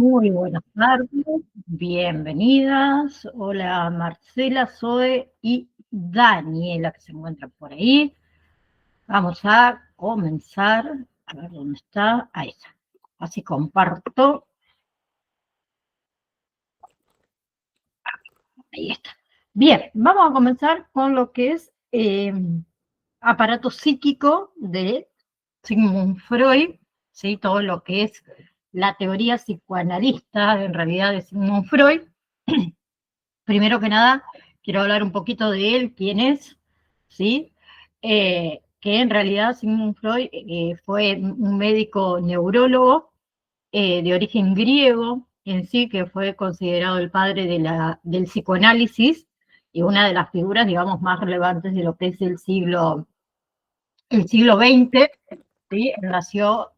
Muy buenas tardes, bienvenidas. Hola Marcela, Zoe y Daniela que se encuentran por ahí. Vamos a comenzar. A ver dónde está. Ahí está. Así comparto. Ahí está. Bien, vamos a comenzar con lo que es aparato psíquico de Sigmund Freud, ¿sí? Todo lo que es la teoría psicoanalista en realidad de Sigmund Freud. Primero que nada, quiero hablar un poquito de él, quién es, ¿sí? Que en realidad Sigmund Freud fue un médico neurólogo de origen griego en sí, que fue considerado el padre del psicoanálisis y una de las figuras, digamos, más relevantes de lo que es el siglo XX. ¿Sí? Nació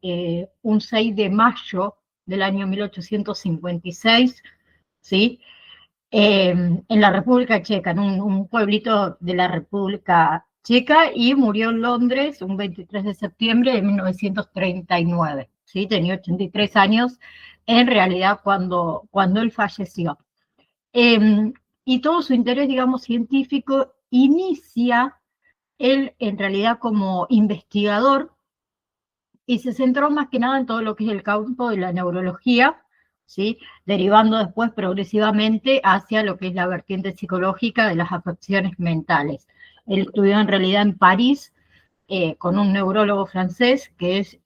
un 6 de mayo del año 1856, ¿sí? En la República Checa, en un pueblito de la República Checa, y murió en Londres un 23 de septiembre de 1939. ¿Sí? Tenía 83 años en realidad cuando él falleció. Y todo su interés, digamos, científico inicia él en realidad como investigador y se centró más que nada en todo lo que es el campo de la neurología, ¿sí? Derivando después progresivamente hacia lo que es la vertiente psicológica de las afecciones mentales. Él estudió en realidad en París con un neurólogo francés que es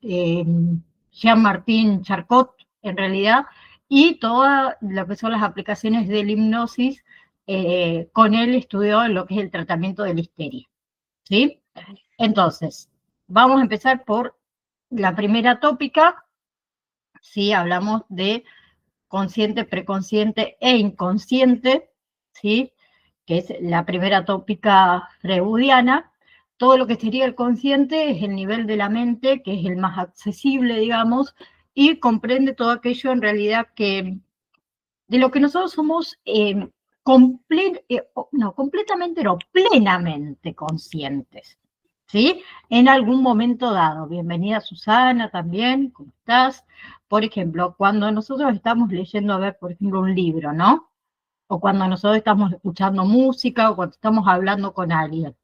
Jean-Martin Charcot, en realidad, y todas lo que son las aplicaciones de la hipnosis, con él estudió lo que es el tratamiento de la histeria, ¿sí? Entonces, vamos a empezar por la primera tópica. Sí, hablamos de consciente, preconsciente e inconsciente, ¿sí? Que es la primera tópica freudiana. Todo lo que sería el consciente es el nivel de la mente, que es el más accesible, digamos, y comprende todo aquello en realidad que de lo que nosotros somos completamente, no, plenamente conscientes, ¿sí? En algún momento dado. Bienvenida Susana también, ¿cómo estás? Por ejemplo, cuando nosotros estamos leyendo, a ver, por ejemplo, un libro, ¿no? O cuando nosotros estamos escuchando música o cuando estamos hablando con alguien.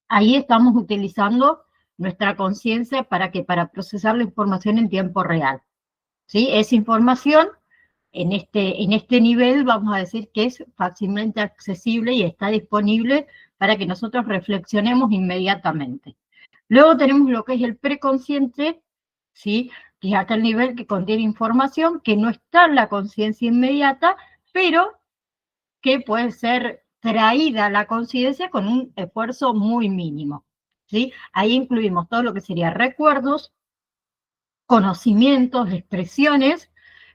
Ahí estamos utilizando nuestra conciencia para procesar la información en tiempo real, ¿sí? Esa información en este nivel vamos a decir que es fácilmente accesible y está disponible para que nosotros reflexionemos inmediatamente. Luego tenemos lo que es el preconsciente, ¿sí? Que es hasta el nivel que contiene información que no está en la conciencia inmediata, pero que puede ser traída a la conciencia con un esfuerzo muy mínimo, ¿sí? Ahí incluimos todo lo que sería recuerdos, conocimientos, expresiones,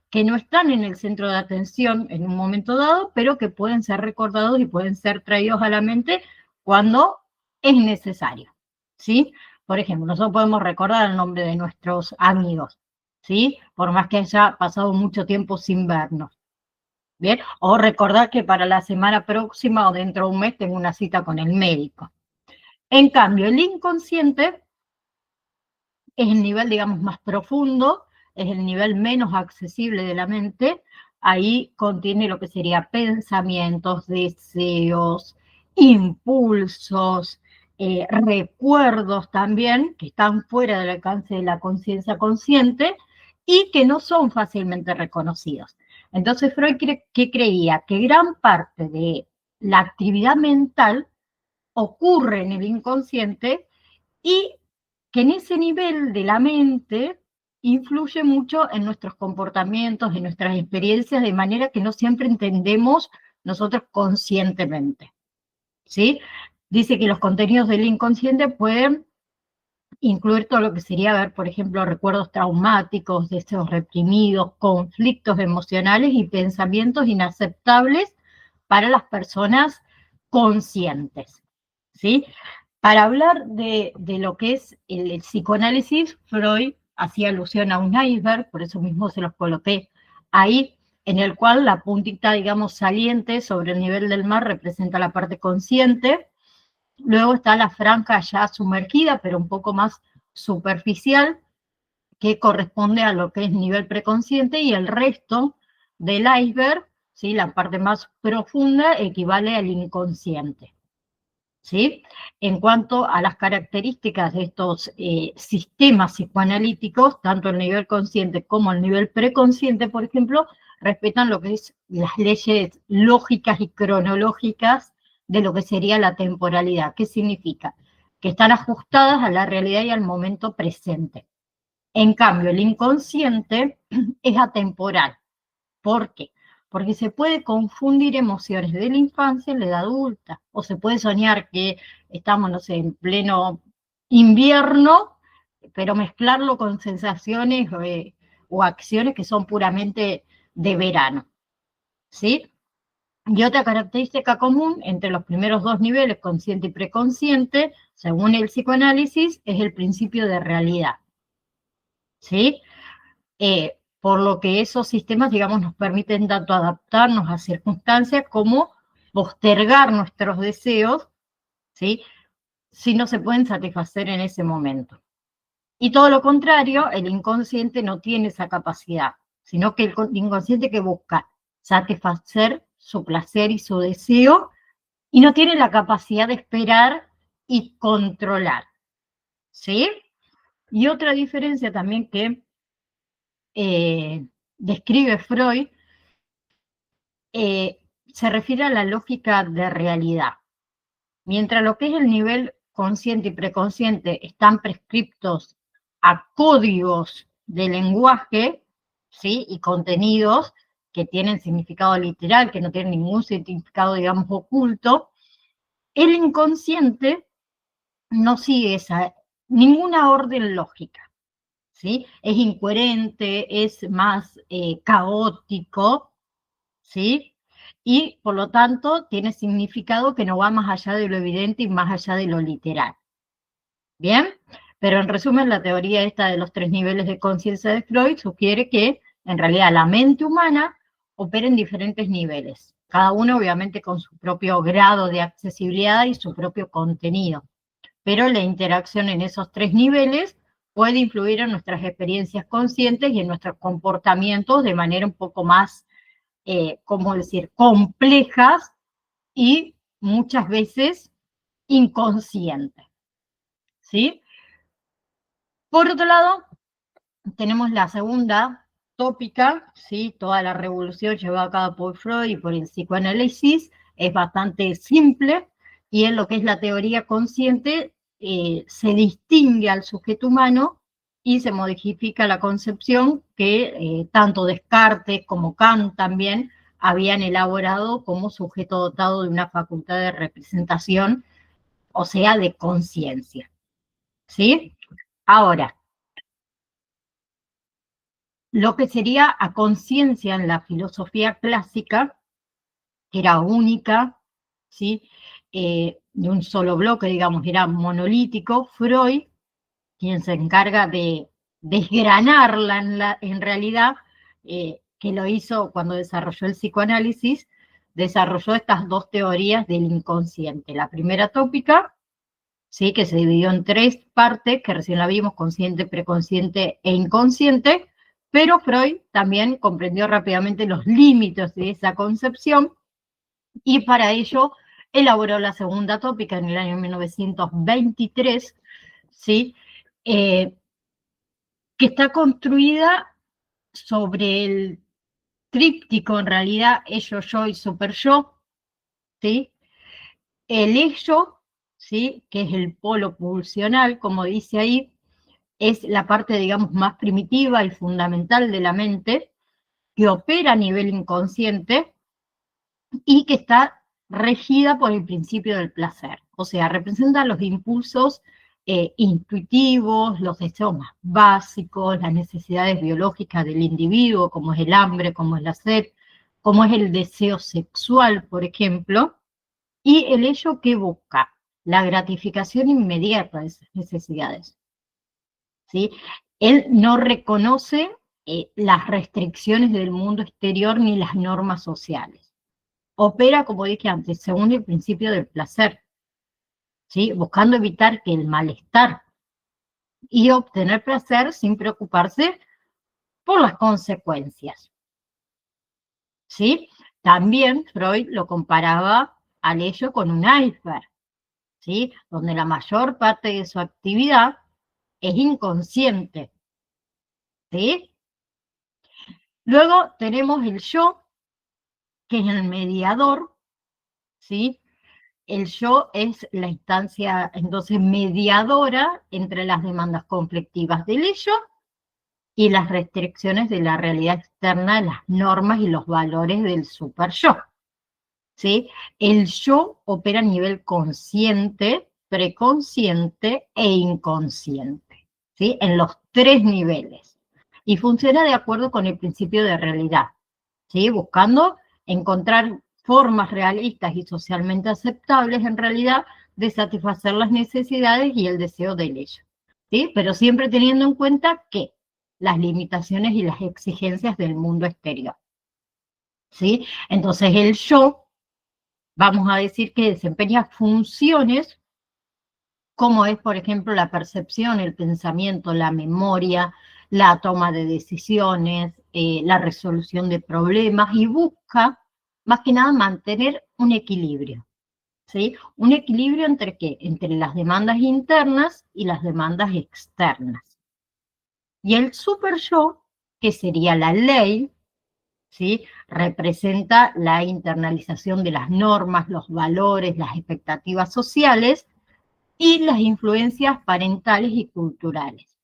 que no están en el centro de atención en un momento dado, pero que pueden ser recordados y pueden ser traídos a la mente cuando es necesario, ¿sí? Por ejemplo, nosotros podemos recordar el nombre de nuestros amigos, ¿sí? Por más que haya pasado mucho tiempo sin vernos, ¿bien? O recordar que para la semana próxima o dentro de un mes tengo una cita con el médico. En cambio, el inconsciente es el nivel, digamos, más profundo, es el nivel menos accesible de la mente. Ahí contiene lo que sería pensamientos, deseos, impulsos, recuerdos también, que están fuera del alcance de la conciencia consciente y que no son fácilmente reconocidos. Entonces Freud que creía que gran parte de la actividad mental ocurre en el inconsciente y que en ese nivel de la mente influye mucho en nuestros comportamientos, en nuestras experiencias, de manera que no siempre entendemos nosotros conscientemente, ¿sí? Dice que los contenidos del inconsciente pueden incluir todo lo que sería ver, por ejemplo, recuerdos traumáticos, deseos reprimidos, conflictos emocionales y pensamientos inaceptables para las personas conscientes, ¿sí? Para hablar de lo que es el psicoanálisis, Freud hacía alusión a un iceberg, por eso mismo se los coloqué ahí, en el cual la puntita, digamos, saliente sobre el nivel del mar representa la parte consciente. Luego está la franja ya sumergida, pero un poco más superficial, que corresponde a lo que es nivel preconsciente, y el resto del iceberg, ¿sí? La parte más profunda, equivale al inconsciente, ¿sí? En cuanto a las características de estos sistemas psicoanalíticos, tanto el nivel consciente como el nivel preconsciente, por ejemplo, respetan lo que es las leyes lógicas y cronológicas de lo que sería la temporalidad. ¿Qué significa? Que están ajustadas a la realidad y al momento presente. En cambio, el inconsciente es atemporal. ¿Por qué? Porque se puede confundir emociones de la infancia en la edad adulta, o se puede soñar que estamos, no sé, en pleno invierno, pero mezclarlo con sensaciones o acciones que son puramente de verano, ¿sí? Y otra característica común entre los primeros dos niveles, consciente y preconsciente, según el psicoanálisis, es el principio de realidad, ¿sí? Por lo que esos sistemas, digamos, nos permiten tanto adaptarnos a circunstancias como postergar nuestros deseos, ¿sí? Si no se pueden satisfacer en ese momento. Y todo lo contrario, el inconsciente no tiene esa capacidad, sino que el inconsciente que busca satisfacer su placer y su deseo, y no tiene la capacidad de esperar y controlar, ¿sí? Y otra diferencia también que describe Freud, se refiere a la lógica de realidad. Mientras lo que es el nivel consciente y preconsciente están prescriptos a códigos de lenguaje, ¿sí? Y contenidos que tienen significado literal, que no tienen ningún significado, digamos, oculto, el inconsciente no sigue ninguna orden lógica, ¿sí? Es incoherente, es más caótico, ¿sí? Y por lo tanto tiene significado que no va más allá de lo evidente y más allá de lo literal. ¿Bien? Pero en resumen, la teoría esta de los tres niveles de conciencia de Freud sugiere que en realidad la mente humana opera en diferentes niveles, cada uno obviamente con su propio grado de accesibilidad y su propio contenido, pero la interacción en esos tres niveles puede influir en nuestras experiencias conscientes y en nuestros comportamientos de manera un poco más, ¿cómo decir?, complejas y muchas veces inconscientes, ¿sí? Por otro lado, tenemos la segunda tópica, ¿sí? Toda la revolución llevada a cabo por Freud y por el psicoanálisis es bastante simple, y en lo que es la teoría consciente se distingue al sujeto humano y se modifica la concepción que tanto Descartes como Kant también habían elaborado como sujeto dotado de una facultad de representación, o sea, de conciencia, ¿sí? Ahora, lo que sería a conciencia en la filosofía clásica, que era única, ¿sí? De un solo bloque, digamos, era monolítico. Freud, quien se encarga de desgranarla en realidad, que lo hizo cuando desarrolló el psicoanálisis, desarrolló estas dos teorías del inconsciente. La primera tópica, ¿sí? Que se dividió en tres partes, que recién la vimos, consciente, preconsciente e inconsciente, pero Freud también comprendió rápidamente los límites de esa concepción y para ello elaboró la segunda tópica en el año 1923, ¿sí? Que está construida sobre el tríptico, en realidad, ello, yo y super yo, ¿sí? El ello, ¿sí? Que es el polo pulsional, como dice ahí, es la parte, digamos, más primitiva y fundamental de la mente, que opera a nivel inconsciente y que está regida por el principio del placer. O sea, representa los impulsos intuitivos, los deseos más básicos, las necesidades biológicas del individuo, como es el hambre, como es la sed, como es el deseo sexual, por ejemplo, y el ello que busca la gratificación inmediata de esas necesidades, ¿sí? Él no reconoce las restricciones del mundo exterior ni las normas sociales. Opera, como dije antes, según el principio del placer, ¿sí? Buscando evitar que el malestar y obtener placer sin preocuparse por las consecuencias. ¿Sí? También Freud lo comparaba al ello con un iceberg, ¿sí? Donde la mayor parte de su actividad es inconsciente, ¿sí? Luego tenemos el yo, que es el mediador, ¿sí? El yo es la instancia, entonces, mediadora entre las demandas conflictivas del ello y las restricciones de la realidad externa, las normas y los valores del super yo, ¿sí? El yo opera a nivel consciente, preconsciente e inconsciente, ¿sí? En los tres niveles. Y funciona de acuerdo con el principio de realidad, ¿sí? Buscando encontrar formas realistas y socialmente aceptables en realidad de satisfacer las necesidades y el deseo del ello, ¿sí? Pero siempre teniendo en cuenta que las limitaciones y las exigencias del mundo exterior, ¿sí? Entonces el yo, vamos a decir que desempeña funciones como es, por ejemplo, la percepción, el pensamiento, la memoria, la toma de decisiones, la resolución de problemas, y busca, más que nada, mantener un equilibrio, ¿sí? Un equilibrio entre ¿qué? Entre las demandas internas y las demandas externas. Y el super yo, que sería la ley, ¿sí? Representa la internalización de las normas, los valores, las expectativas sociales y las influencias parentales y culturales,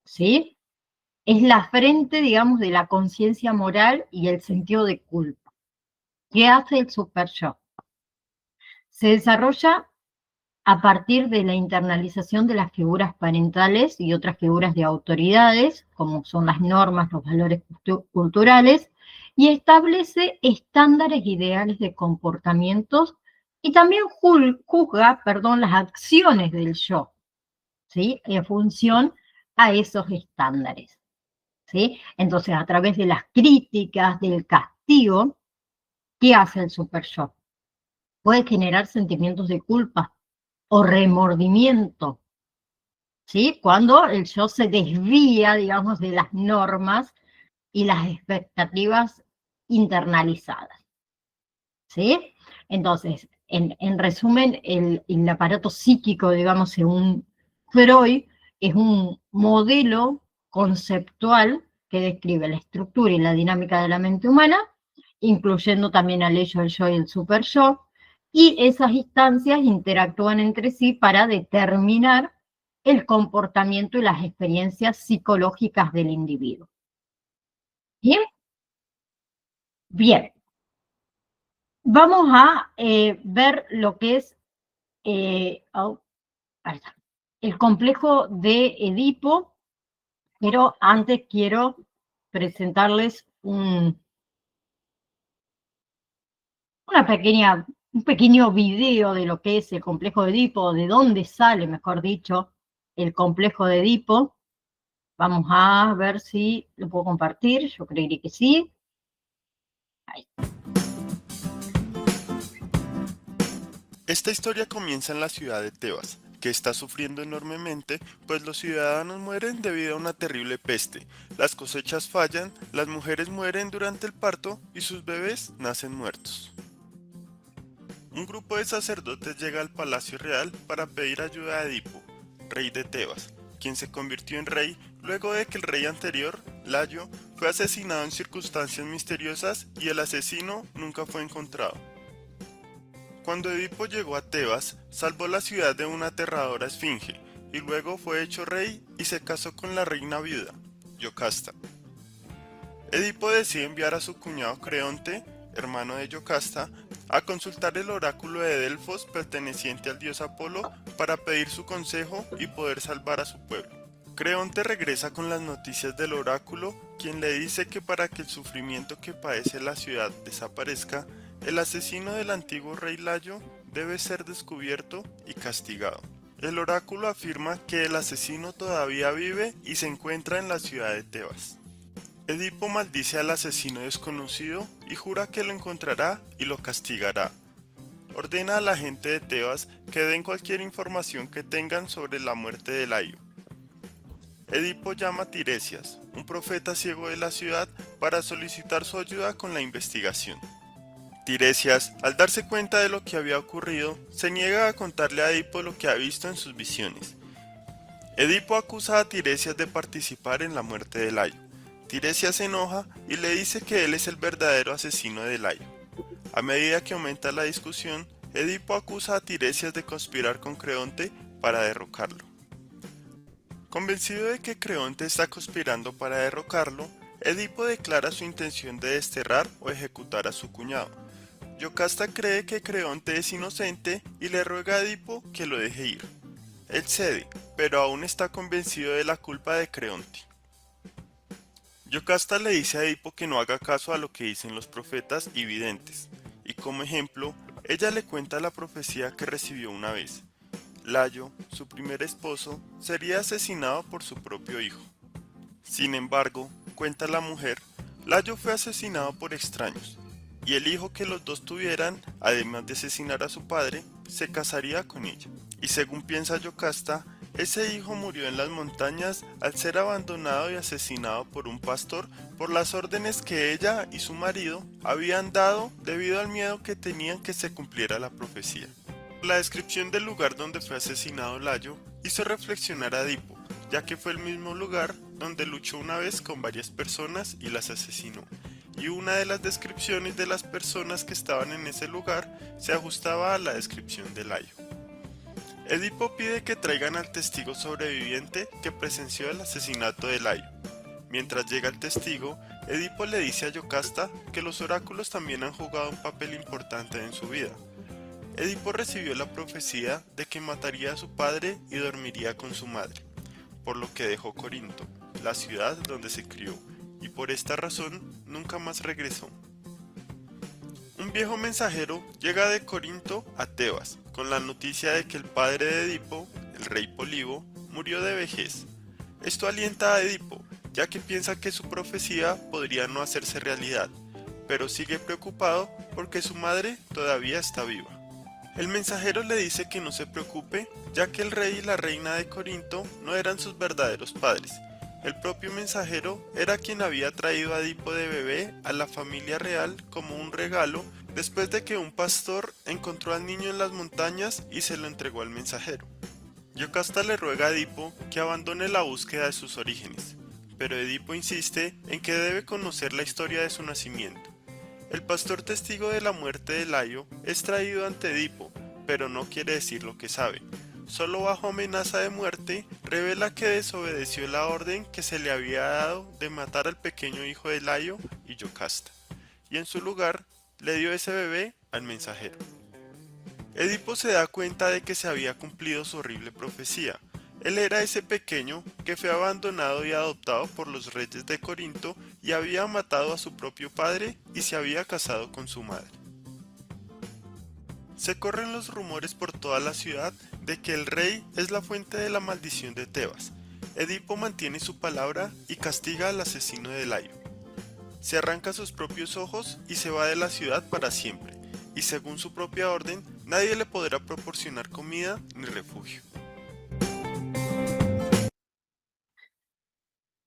¿sí? Es la frente, digamos, de la conciencia moral y el sentido de culpa. ¿Qué hace el super yo? Se desarrolla a partir de la internalización de las figuras parentales y otras figuras de autoridades, como son las normas, los valores culturales, y establece estándares ideales de comportamientos y también juzga, las acciones del yo, ¿sí? En función a esos estándares, ¿sí? Entonces, a través de las críticas, del castigo, ¿qué hace el super yo? Puede generar sentimientos de culpa o remordimiento, ¿sí? Cuando el yo se desvía, digamos, de las normas y las expectativas internalizadas, ¿sí? Entonces, en resumen, el aparato psíquico, digamos, según Freud, es un modelo conceptual que describe la estructura y la dinámica de la mente humana, incluyendo también al ello, el yo y el super yo, y esas instancias interactúan entre sí para determinar el comportamiento y las experiencias psicológicas del individuo. Bien, bien. Vamos a ver lo que es ahí está, el complejo de Edipo, pero antes quiero presentarles un pequeño video de lo que es el complejo de Edipo, de dónde sale, mejor dicho, el complejo de Edipo. Vamos a ver si lo puedo compartir, yo creería que sí. Ahí. Esta historia comienza en la ciudad de Tebas, que está sufriendo enormemente, pues los ciudadanos mueren debido a una terrible peste. Las cosechas fallan, las mujeres mueren durante el parto y sus bebés nacen muertos. Un grupo de sacerdotes llega al palacio real para pedir ayuda a Edipo, rey de Tebas, quien se convirtió en rey luego de que el rey anterior, Layo, fue asesinado en circunstancias misteriosas y el asesino nunca fue encontrado. Cuando Edipo llegó a Tebas, salvó la ciudad de una aterradora esfinge, y luego fue hecho rey y se casó con la reina viuda, Yocasta. Edipo decide enviar a su cuñado Creonte, hermano de Yocasta, a consultar el oráculo de Delfos perteneciente al dios Apolo para pedir su consejo y poder salvar a su pueblo. Creonte regresa con las noticias del oráculo, quien le dice que para que el sufrimiento que padece la ciudad desaparezca, el asesino del antiguo rey Layo debe ser descubierto y castigado. El oráculo afirma que el asesino todavía vive y se encuentra en la ciudad de Tebas. Edipo maldice al asesino desconocido y jura que lo encontrará y lo castigará. Ordena a la gente de Tebas que den cualquier información que tengan sobre la muerte de Layo. Edipo llama a Tiresias, un profeta ciego de la ciudad, para solicitar su ayuda con la investigación. Tiresias, al darse cuenta de lo que había ocurrido, se niega a contarle a Edipo lo que ha visto en sus visiones. Edipo acusa a Tiresias de participar en la muerte de Layo. Tiresias se enoja y le dice que él es el verdadero asesino de Layo. A medida que aumenta la discusión, Edipo acusa a Tiresias de conspirar con Creonte para derrocarlo. Convencido de que Creonte está conspirando para derrocarlo, Edipo declara su intención de desterrar o ejecutar a su cuñado. Yocasta cree que Creonte es inocente y le ruega a Edipo que lo deje ir. Él cede, pero aún está convencido de la culpa de Creonte. Yocasta le dice a Edipo que no haga caso a lo que dicen los profetas y videntes, y como ejemplo, ella le cuenta la profecía que recibió una vez. Layo, su primer esposo, sería asesinado por su propio hijo. Sin embargo, cuenta la mujer, Layo fue asesinado por extraños, y el hijo que los dos tuvieran, además de asesinar a su padre, se casaría con ella. Y según piensa Yocasta, ese hijo murió en las montañas al ser abandonado y asesinado por un pastor por las órdenes que ella y su marido habían dado debido al miedo que tenían que se cumpliera la profecía. La descripción del lugar donde fue asesinado Layo hizo reflexionar a Edipo, ya que fue el mismo lugar donde luchó una vez con varias personas y las asesinó, y una de las descripciones de las personas que estaban en ese lugar se ajustaba a la descripción de Layo. Edipo pide que traigan al testigo sobreviviente que presenció el asesinato de Layo. Mientras llega el testigo, Edipo le dice a Yocasta que los oráculos también han jugado un papel importante en su vida. Edipo recibió la profecía de que mataría a su padre y dormiría con su madre, por lo que dejó Corinto, la ciudad donde se crió, y por esta razón nunca más regresó. Un viejo mensajero llega de Corinto a Tebas, con la noticia de que el padre de Edipo, el rey Polibo, murió de vejez. Esto alienta a Edipo, ya que piensa que su profecía podría no hacerse realidad, pero sigue preocupado porque su madre todavía está viva. El mensajero le dice que no se preocupe, ya que el rey y la reina de Corinto no eran sus verdaderos padres. El propio mensajero era quien había traído a Edipo de bebé a la familia real como un regalo después de que un pastor encontró al niño en las montañas y se lo entregó al mensajero. Yocasta le ruega a Edipo que abandone la búsqueda de sus orígenes, pero Edipo insiste en que debe conocer la historia de su nacimiento. El pastor testigo de la muerte de Layo es traído ante Edipo, pero no quiere decir lo que sabe. Solo bajo amenaza de muerte, revela que desobedeció la orden que se le había dado de matar al pequeño hijo de Layo y Yocasta, y en su lugar le dio ese bebé al mensajero. Edipo se da cuenta de que se había cumplido su horrible profecía. Él era ese pequeño que fue abandonado y adoptado por los reyes de Corinto y había matado a su propio padre y se había casado con su madre. Se corren los rumores por toda la ciudad de que el rey es la fuente de la maldición de Tebas. Edipo mantiene su palabra y castiga al asesino de Layo. Se arranca sus propios ojos y se va de la ciudad para siempre, y según su propia orden, nadie le podrá proporcionar comida ni refugio.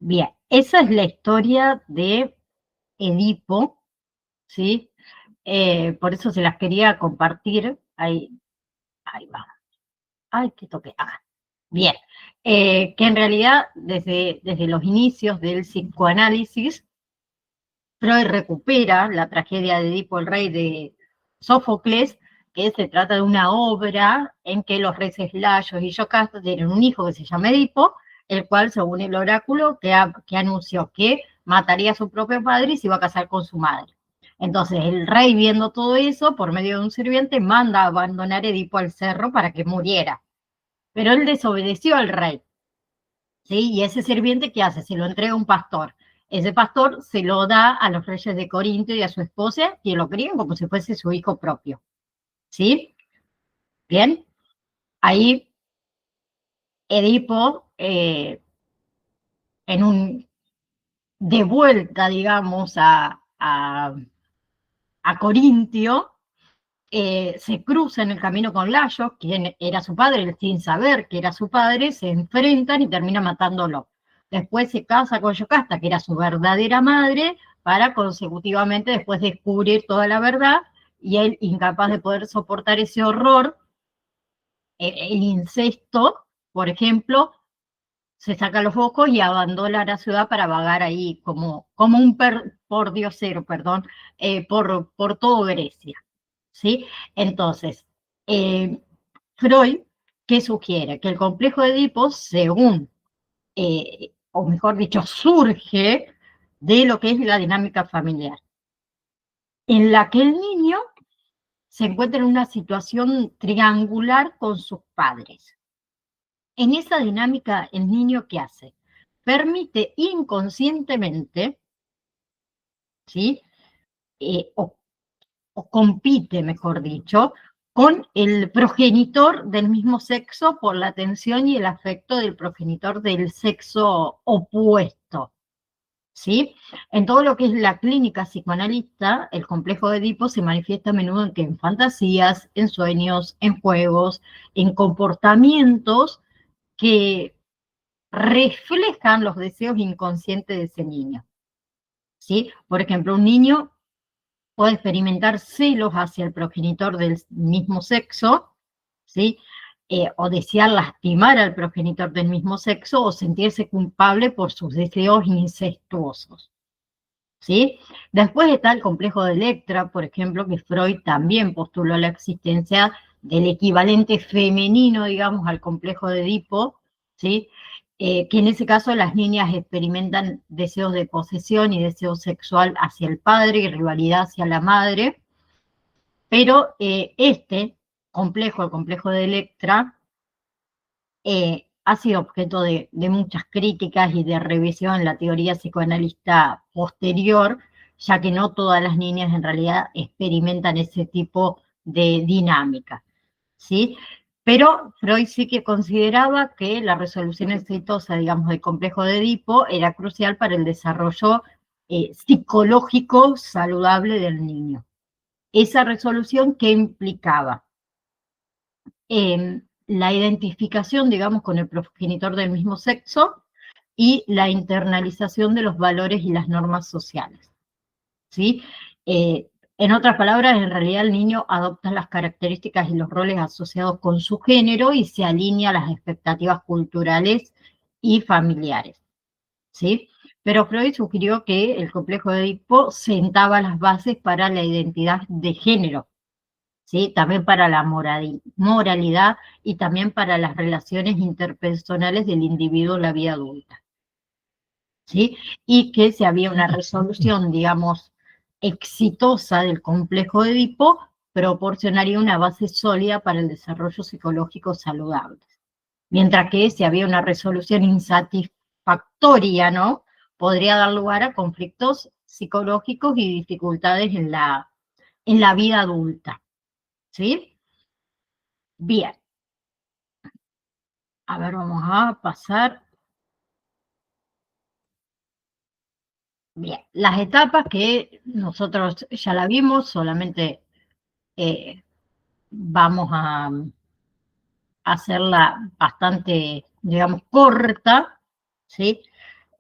Bien, esa es la historia de Edipo, ¿sí? Por eso se las quería compartir. Ahí va. Ay, que toque. Bien. Que en realidad, desde los inicios del psicoanálisis, Freud recupera la tragedia de Edipo el Rey de Sófocles, que se trata de una obra en que los reyes Layos y Yocasta tienen un hijo que se llama Edipo, el cual, según el oráculo, que anunció que mataría a su propio padre y se iba a casar con su madre. Entonces, el rey, viendo todo eso, por medio de un sirviente, manda a abandonar a Edipo al cerro para que muriera. Pero él desobedeció al rey, ¿sí? Y ese sirviente, ¿qué hace? Se lo entrega a un pastor. Ese pastor se lo da a los reyes de Corinto y a su esposa, que lo crían como si fuese su hijo propio, ¿sí? Bien, ahí Edipo, de vuelta, digamos, a Corintio, se cruza en el camino con Layo, quien era su padre, él sin saber que era su padre, se enfrentan y termina matándolo. después se casa con Yocasta, que era su verdadera madre, para consecutivamente después descubrir toda la verdad, y él, incapaz de poder soportar ese horror, el incesto, por ejemplo, se saca los focos y abandona la ciudad para vagar ahí como un pordiosero, perdón, por todo Grecia, ¿sí? Entonces, eh, Freud, ¿qué sugiere? Que el complejo de Edipo, según, o mejor dicho, surge de lo que es la dinámica familiar, en la que el niño se encuentra en una situación triangular con sus padres. En esa dinámica, el niño, ¿qué hace? Permite inconscientemente, ¿sí? O compite, mejor dicho, con el progenitor del mismo sexo por la atención y el afecto del progenitor del sexo opuesto, ¿sí? En todo lo que es la clínica psicoanalista, el complejo de Edipo se manifiesta a menudo en fantasías, en sueños, en juegos, en comportamientos que reflejan los deseos inconscientes de ese niño, ¿sí? Por ejemplo, un niño puede experimentar celos hacia el progenitor del mismo sexo, ¿sí? O desear lastimar al progenitor del mismo sexo o sentirse culpable por sus deseos incestuosos, ¿sí? Después está el complejo de Electra, por ejemplo, que Freud también postuló la existencia del equivalente femenino, digamos, al complejo de Edipo, ¿sí? Que en ese caso las niñas experimentan deseos de posesión y deseo sexual hacia el padre y rivalidad hacia la madre, pero este complejo, el complejo de Electra, ha sido objeto de muchas críticas y de revisión en la teoría psicoanalista posterior, ya que no todas las niñas en realidad experimentan ese tipo de dinámica, ¿sí? Pero Freud sí que consideraba que la resolución exitosa, digamos, del complejo de Edipo era crucial para el desarrollo psicológico saludable del niño. Esa resolución, ¿qué implicaba? La identificación, digamos, con el progenitor del mismo sexo y la internalización de los valores y las normas sociales, ¿sí? En otras palabras, en realidad el niño adopta las características y los roles asociados con su género y se alinea a las expectativas culturales y familiares, ¿sí? Pero Freud sugirió que el complejo de Edipo sentaba las bases para la identidad de género, ¿sí? También para la moralidad y también para las relaciones interpersonales del individuo en la vida adulta, ¿sí? Y que si había una resolución, digamos, exitosa del complejo de Edipo, proporcionaría una base sólida para el desarrollo psicológico saludable. Mientras que si había una resolución insatisfactoria, ¿no? Podría dar lugar a conflictos psicológicos y dificultades en la vida adulta, ¿sí? Bien. A ver, vamos a pasar. Bien, las etapas que nosotros ya la vimos, solamente vamos a hacerla bastante, digamos, corta, ¿sí?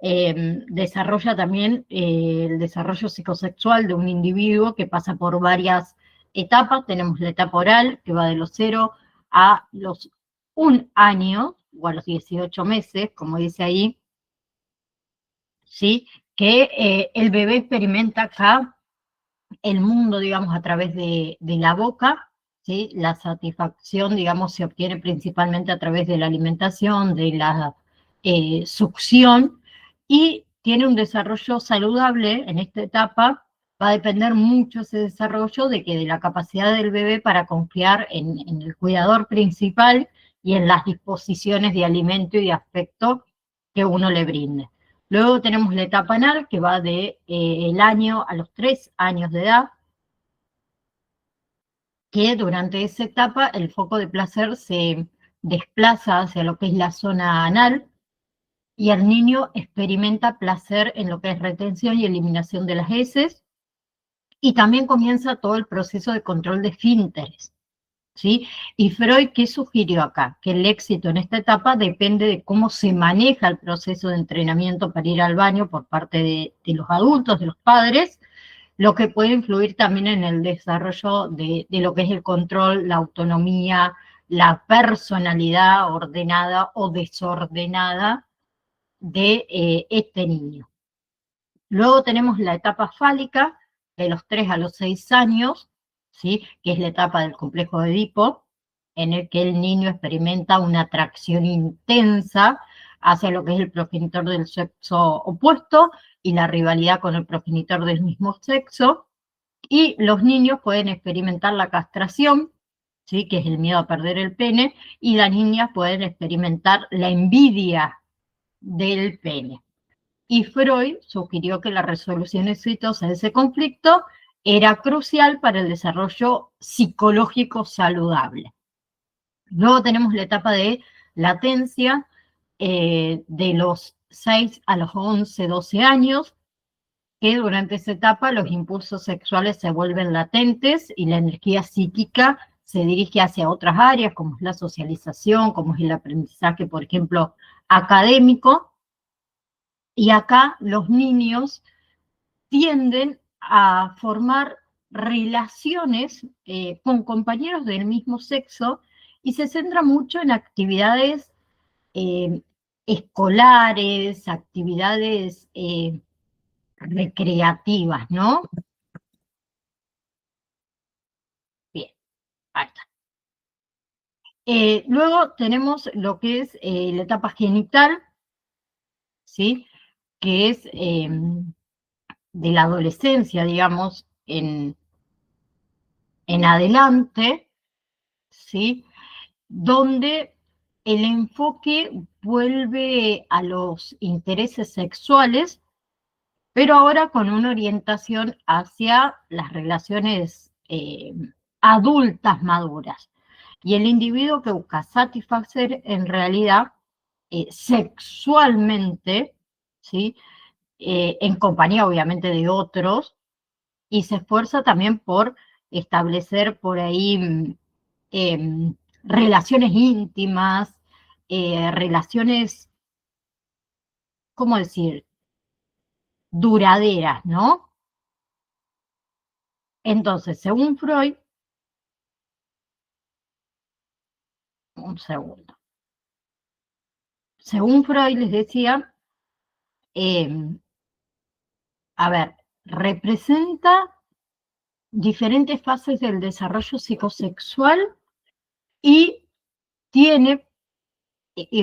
Desarrolla también el desarrollo psicosexual de un individuo que pasa por varias etapas. Tenemos la etapa oral, que va de los 0 a los 1 año, o a los 18 meses, como dice ahí, ¿sí? Que el bebé experimenta acá el mundo, digamos, a través de la boca, ¿sí? La satisfacción, digamos, se obtiene principalmente a través de la alimentación, de la succión, y tiene un desarrollo saludable en esta etapa. Va a depender mucho ese desarrollo de la capacidad del bebé para confiar en el cuidador principal y en las disposiciones de alimento y de afecto que uno le brinde. Luego tenemos la etapa anal, que va de el año a los 3 años de edad, que durante esa etapa el foco de placer se desplaza hacia lo que es la zona anal y el niño experimenta placer en lo que es retención y eliminación de las heces, y también comienza todo el proceso de control de esfínteres, ¿sí? Y Freud, ¿qué sugirió acá? Que el éxito en esta etapa depende de cómo se maneja el proceso de entrenamiento para ir al baño por parte de los adultos, de los padres, lo que puede influir también en el desarrollo de lo que es el control, la autonomía, la personalidad ordenada o desordenada de este niño. Luego tenemos la etapa fálica, de los 3 a los 6 años, ¿sí? Que es la etapa del complejo de Edipo, en el que el niño experimenta una atracción intensa hacia lo que es el progenitor del sexo opuesto y la rivalidad con el progenitor del mismo sexo. Y los niños pueden experimentar la castración, ¿sí? Que es el miedo a perder el pene, y las niñas pueden experimentar la envidia del pene. Y Freud sugirió que la resolución exitosa de ese conflicto era crucial para el desarrollo psicológico saludable. Luego tenemos la etapa de latencia, de los 6 a los 11, 12 años, que durante esa etapa los impulsos sexuales se vuelven latentes y la energía psíquica se dirige hacia otras áreas, como es la socialización, como es el aprendizaje, por ejemplo, académico. Y acá los niños tienden a formar relaciones con compañeros del mismo sexo y se centra mucho en actividades eh, escolares, actividades recreativas, ¿no? Bien, ahí está. Luego tenemos lo que es la etapa genital, ¿sí? Que es de la adolescencia, digamos, en adelante, ¿sí? Donde el enfoque vuelve a los intereses sexuales, pero ahora con una orientación hacia las relaciones adultas maduras. Y el individuo que busca satisfacer en realidad sexualmente, ¿sí? En compañía obviamente de otros, y se esfuerza también por establecer por ahí eh, relaciones íntimas, relaciones, ¿cómo decir?, duraderas, ¿no? Entonces, según Freud, un segundo, según Freud les decía, eh, a ver, representa diferentes fases del desarrollo psicosexual y tiene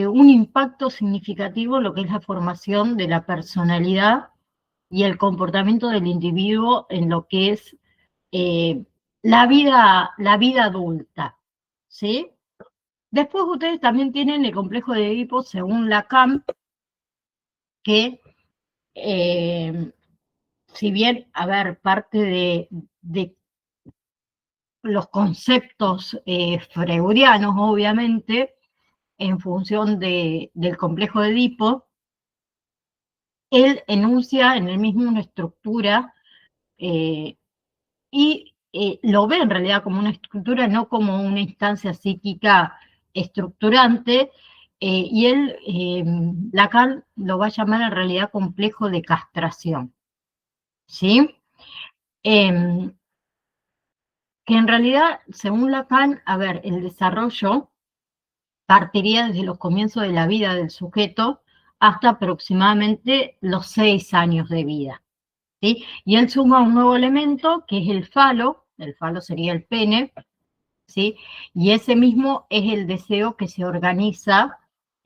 un impacto significativo en lo que es la formación de la personalidad y el comportamiento del individuo en lo que es eh, la vida adulta, ¿sí? Después ustedes también tienen el complejo de Edipo, según Lacan, que si bien, a ver, parte de los conceptos freudianos, obviamente, en función del complejo de Edipo, él enuncia en el mismo una estructura y lo ve en realidad como una estructura, no como una instancia psíquica estructurante, y él, Lacan lo va a llamar en realidad complejo de castración, ¿sí? Que en realidad, según Lacan, a ver, el desarrollo partiría desde los comienzos de la vida del sujeto hasta aproximadamente los 6 años de vida, ¿sí? Y él suma un nuevo elemento que es el falo sería el pene, ¿sí? Y ese mismo es el deseo que se organiza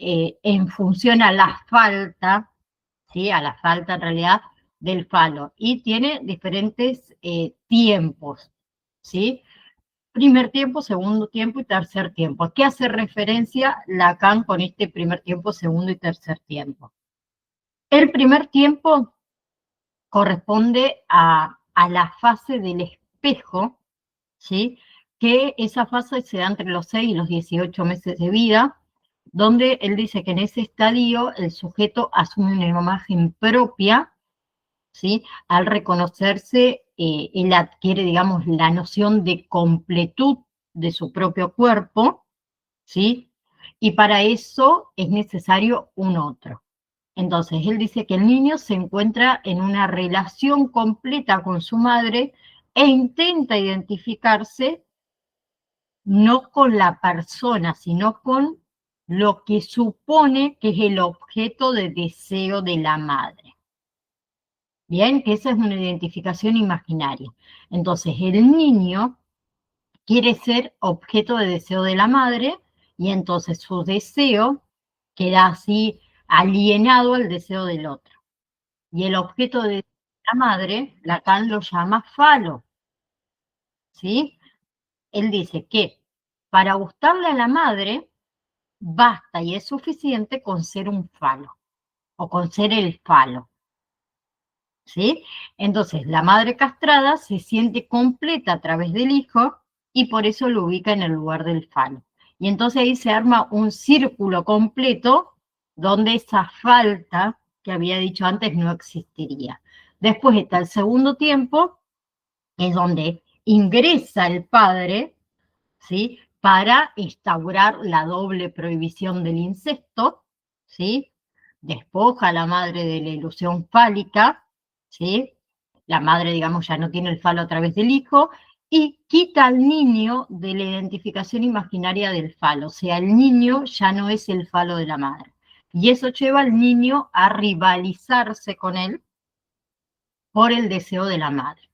en función a la falta, ¿sí? A la falta en realidad del falo. Y tiene diferentes tiempos, ¿sí? Primer tiempo, segundo tiempo y tercer tiempo. ¿A qué hace referencia Lacan con este primer tiempo, segundo y tercer tiempo? El primer tiempo corresponde a la fase del espejo, ¿sí? Que esa fase se da entre los 6 y los 18 meses de vida, donde él dice que en ese estadio el sujeto asume una imagen propia, ¿sí? Al reconocerse, él adquiere, digamos, la noción de completud de su propio cuerpo, ¿sí? Y para eso es necesario un otro. Entonces, él dice que el niño se encuentra en una relación completa con su madre e intenta identificarse no con la persona, sino con lo que supone que es el objeto de deseo de la madre. Bien, que esa es una identificación imaginaria. Entonces, el niño quiere ser objeto de deseo de la madre y entonces su deseo queda así alienado al deseo del otro. Y el objeto de la madre, Lacan lo llama falo, ¿sí? Él dice que para gustarle a la madre basta y es suficiente con ser un falo o con ser el falo, ¿sí? Entonces, la madre castrada se siente completa a través del hijo y por eso lo ubica en el lugar del falo. Y entonces ahí se arma un círculo completo donde esa falta que había dicho antes no existiría. Después está el segundo tiempo, que es donde ingresa el padre, ¿sí? Para instaurar la doble prohibición del incesto, ¿sí? Despoja a la madre de la ilusión fálica, ¿sí? La madre, digamos, ya no tiene el falo a través del hijo, y quita al niño de la identificación imaginaria del falo, o sea, el niño ya no es el falo de la madre. Y eso lleva al niño a rivalizarse con él por el deseo de la madre.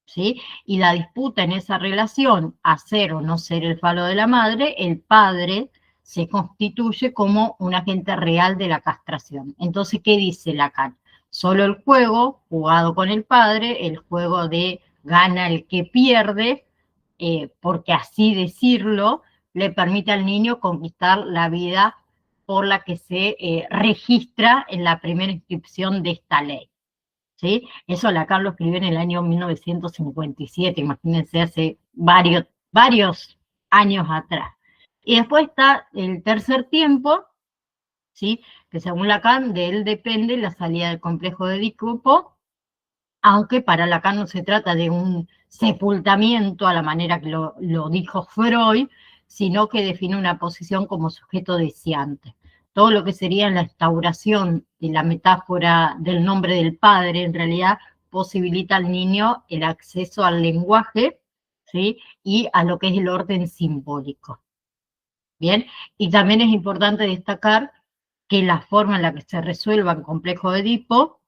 ¿Sí? Y la disputa en esa relación, a ser o no ser el falo de la madre, el padre se constituye como un agente real de la castración. Entonces, ¿qué dice Lacan? Solo el juego, jugado con el padre, el juego de gana el que pierde, porque así decirlo, le permite al niño conquistar la vida por la que se registra en la primera inscripción de esta ley. ¿Sí? Eso Lacan lo escribió en el año 1957, imagínense, hace varios años atrás. Y después está el tercer tiempo, ¿sí? Que según Lacan, de él depende la salida del complejo de Edipo, aunque para Lacan no se trata de un sepultamiento a la manera que lo dijo Freud, sino que define una posición como sujeto deseante. Todo lo que sería la instauración de la metáfora del nombre del padre, en realidad posibilita al niño el acceso al lenguaje, ¿sí? Y a lo que es el orden simbólico. Bien, y también es importante destacar que la forma en la que se resuelva el complejo de Edipo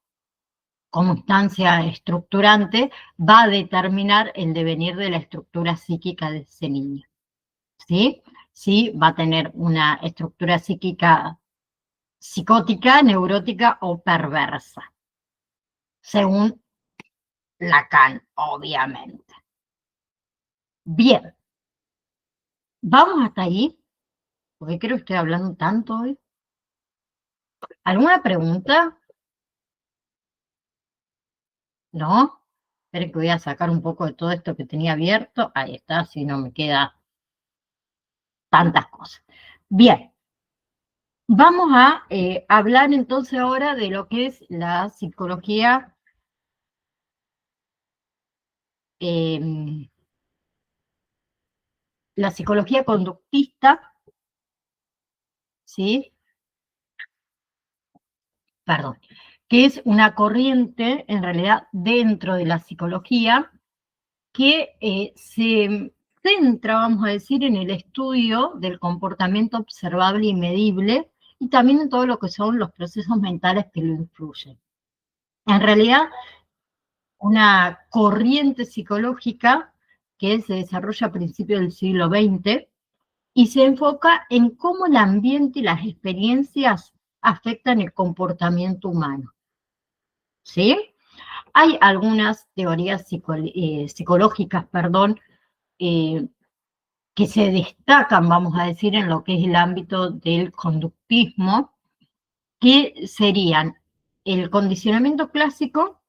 como instancia estructurante, va a determinar el devenir de la estructura psíquica de ese niño. ¿Sí? Sí, va a tener una estructura psíquica psicótica, neurótica o perversa, según Lacan, obviamente. Bien, vamos hasta ahí, porque creo que estoy hablando tanto hoy. ¿Alguna pregunta? ¿No? Esperen que voy a sacar un poco de todo esto que tenía abierto. Ahí está, si no me queda tantas cosas. Bien, vamos a hablar entonces ahora de lo que es eh, la psicología conductista, ¿sí? Perdón, que es una corriente, en realidad, dentro de la psicología, que se centra, vamos a decir, en el estudio del comportamiento observable y medible, y también en todo lo que son los procesos mentales que lo influyen. En realidad, una corriente psicológica que se desarrolla a principios del siglo XX y se enfoca en cómo el ambiente y las experiencias afectan el comportamiento humano. ¿Sí? Hay algunas teorías psicológicas, que se destacan, vamos a decir, en lo que es el ámbito del conductismo, que serían el condicionamiento clásico,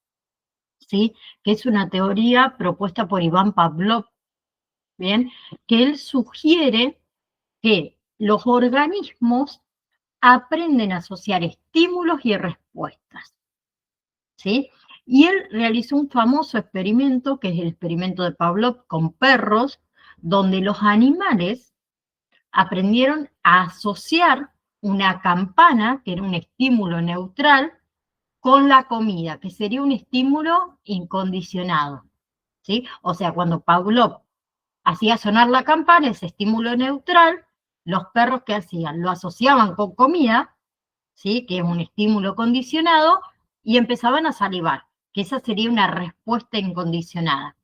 ¿sí? Que es una teoría propuesta por Iván Pavlov, ¿bien? Que él sugiere que los organismos aprenden a asociar estímulos y respuestas, ¿sí? Y él realizó un famoso experimento, que es el experimento de Pavlov con perros, donde los animales aprendieron a asociar una campana, que era un estímulo neutral, con la comida, que sería un estímulo incondicionado, ¿sí? O sea, cuando Pavlov hacía sonar la campana, ese estímulo neutral, los perros ¿qué hacían? Lo asociaban con comida, ¿sí? Que es un estímulo condicionado, y empezaban a salivar, que esa sería una respuesta incondicionada.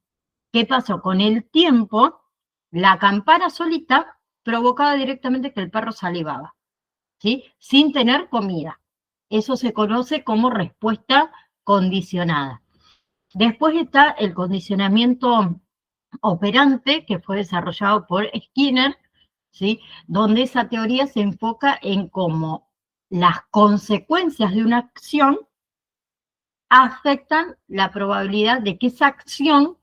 ¿Qué pasó? Con el tiempo, la campana solita provocaba directamente que el perro salivaba, ¿sí? Sin tener comida. Eso se conoce como respuesta condicionada. Después está el condicionamiento operante, que fue desarrollado por Skinner, ¿sí? Donde esa teoría se enfoca en cómo las consecuencias de una acción afectan la probabilidad de que esa acción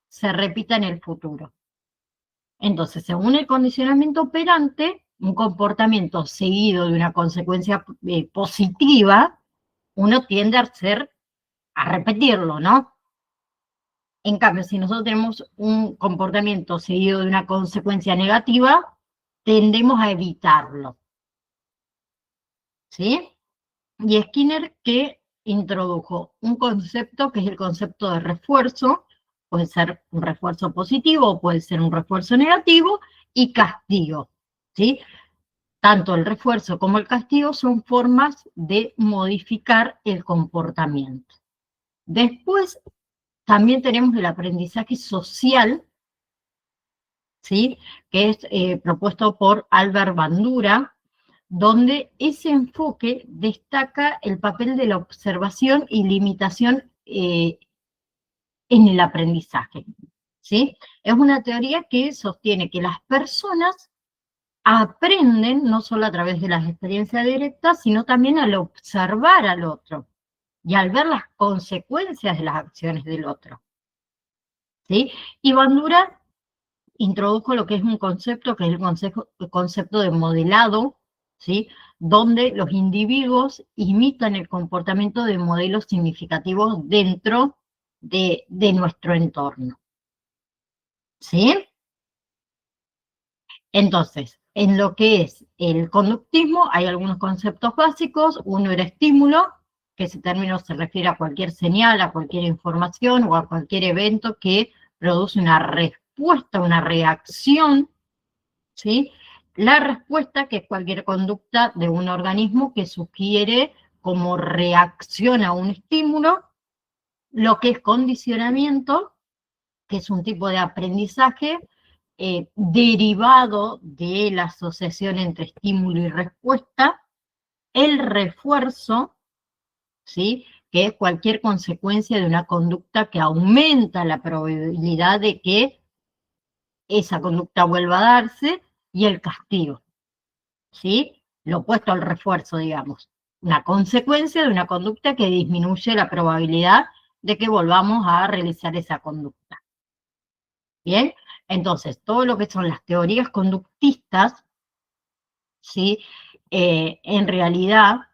se repita en el futuro. Entonces, según el condicionamiento operante, un comportamiento seguido de una consecuencia positiva, uno tiende a repetirlo, ¿no? En cambio, si nosotros tenemos un comportamiento seguido de una consecuencia negativa, tendemos a evitarlo, ¿sí? Y Skinner que introdujo un concepto que es el concepto de refuerzo, puede ser un refuerzo positivo, puede ser un refuerzo negativo, y castigo, ¿sí? Tanto el refuerzo como el castigo son formas de modificar el comportamiento. Después también tenemos el aprendizaje social, ¿sí? Que es propuesto por Albert Bandura, donde ese enfoque destaca el papel de la observación y limitación en el aprendizaje, ¿sí? Es una teoría que sostiene que las personas aprenden no solo a través de las experiencias directas, sino también al observar al otro y al ver las consecuencias de las acciones del otro, ¿sí? Y Bandura introdujo lo que es un concepto, que es el concepto de modelado, ¿sí? Donde los individuos imitan el comportamiento de modelos significativos dentro de nuestro entorno, ¿sí? Entonces, en lo que es el conductismo hay algunos conceptos básicos. Uno era estímulo, que ese término se refiere a cualquier señal, a cualquier información o a cualquier evento que produce una respuesta, una reacción, ¿sí? La respuesta, que es cualquier conducta de un organismo que sugiere como reacción a un estímulo. Lo que es condicionamiento, que es un tipo de aprendizaje derivado de la asociación entre estímulo y respuesta. El refuerzo, ¿sí? Que es cualquier consecuencia de una conducta que aumenta la probabilidad de que esa conducta vuelva a darse. Y el castigo, ¿sí? Lo opuesto al refuerzo, digamos. Una consecuencia de una conducta que disminuye la probabilidad de que volvamos a realizar esa conducta. ¿Bien? Entonces, todo lo que son las teorías conductistas, ¿sí? En realidad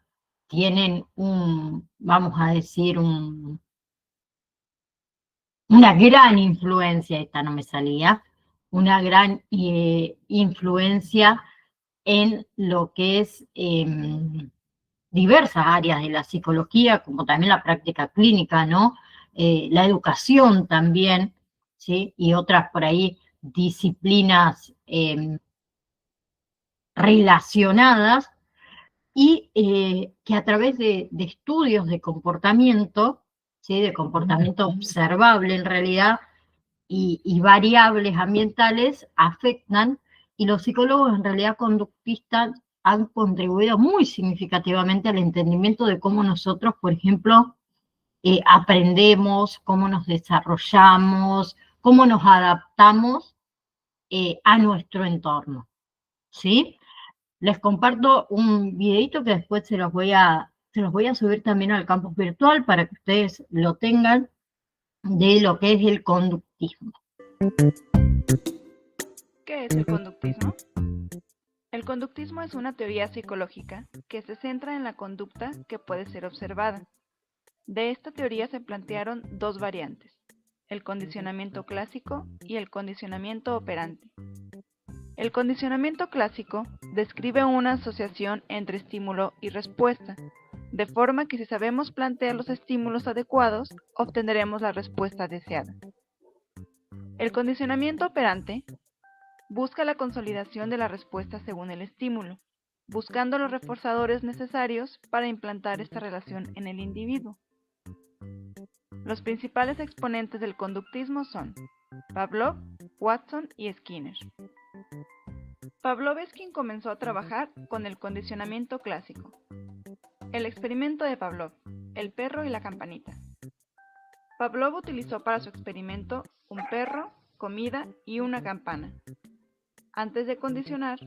tienen vamos a decir, una gran influencia, esta no me salía, una gran influencia en lo que es diversas áreas de la psicología, como también la práctica clínica, ¿no? La educación también, ¿sí? Y otras por ahí disciplinas relacionadas, y que a través de estudios de comportamiento, ¿sí? De comportamiento observable en realidad, y variables ambientales afectan, y los psicólogos en realidad conductistas han contribuido muy significativamente al entendimiento de cómo nosotros, por ejemplo, aprendemos, cómo nos desarrollamos, cómo nos adaptamos a nuestro entorno, ¿sí? Les comparto un videito que después se los voy a subir también al campus virtual para que ustedes lo tengan, de lo que es el conductismo. ¿Qué es el conductismo? El conductismo es una teoría psicológica que se centra en la conducta que puede ser observada. De esta teoría se plantearon dos variantes: el condicionamiento clásico y el condicionamiento operante. El condicionamiento clásico describe una asociación entre estímulo y respuesta, de forma que si sabemos plantear los estímulos adecuados, obtendremos la respuesta deseada. El condicionamiento operante busca la consolidación de la respuesta según el estímulo, buscando los reforzadores necesarios para implantar esta relación en el individuo. Los principales exponentes del conductismo son Pavlov, Watson y Skinner. Pavlov es quien comenzó a trabajar con el condicionamiento clásico. El experimento de Pavlov, el perro y la campanita. Pavlov utilizó para su experimento un perro, comida y una campana. Antes de condicionar,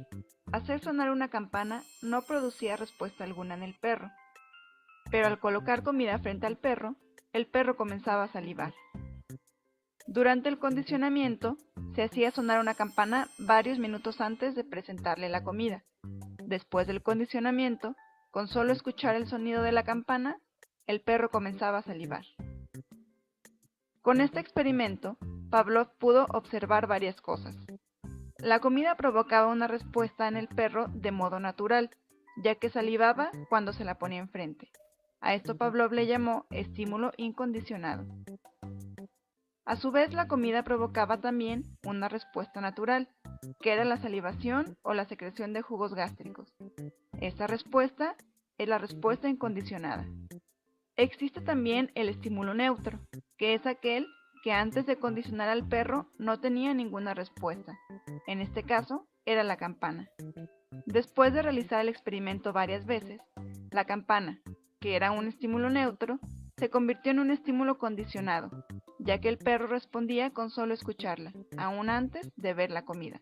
hacer sonar una campana no producía respuesta alguna en el perro, pero al colocar comida frente al perro, el perro comenzaba a salivar. Durante el condicionamiento, se hacía sonar una campana varios minutos antes de presentarle la comida. Después del condicionamiento, con solo escuchar el sonido de la campana, el perro comenzaba a salivar. Con este experimento, Pavlov pudo observar varias cosas. La comida provocaba una respuesta en el perro de modo natural, ya que salivaba cuando se la ponía enfrente. A esto Pavlov le llamó estímulo incondicionado. A su vez, la comida provocaba también una respuesta natural, que era la salivación o la secreción de jugos gástricos. Esta respuesta es la respuesta incondicionada. Existe también el estímulo neutro, que es aquel que antes de condicionar al perro no tenía ninguna respuesta. En este caso, era la campana. Después de realizar el experimento varias veces, la campana, que era un estímulo neutro, se convirtió en un estímulo condicionado, ya que el perro respondía con solo escucharla, aún antes de ver la comida.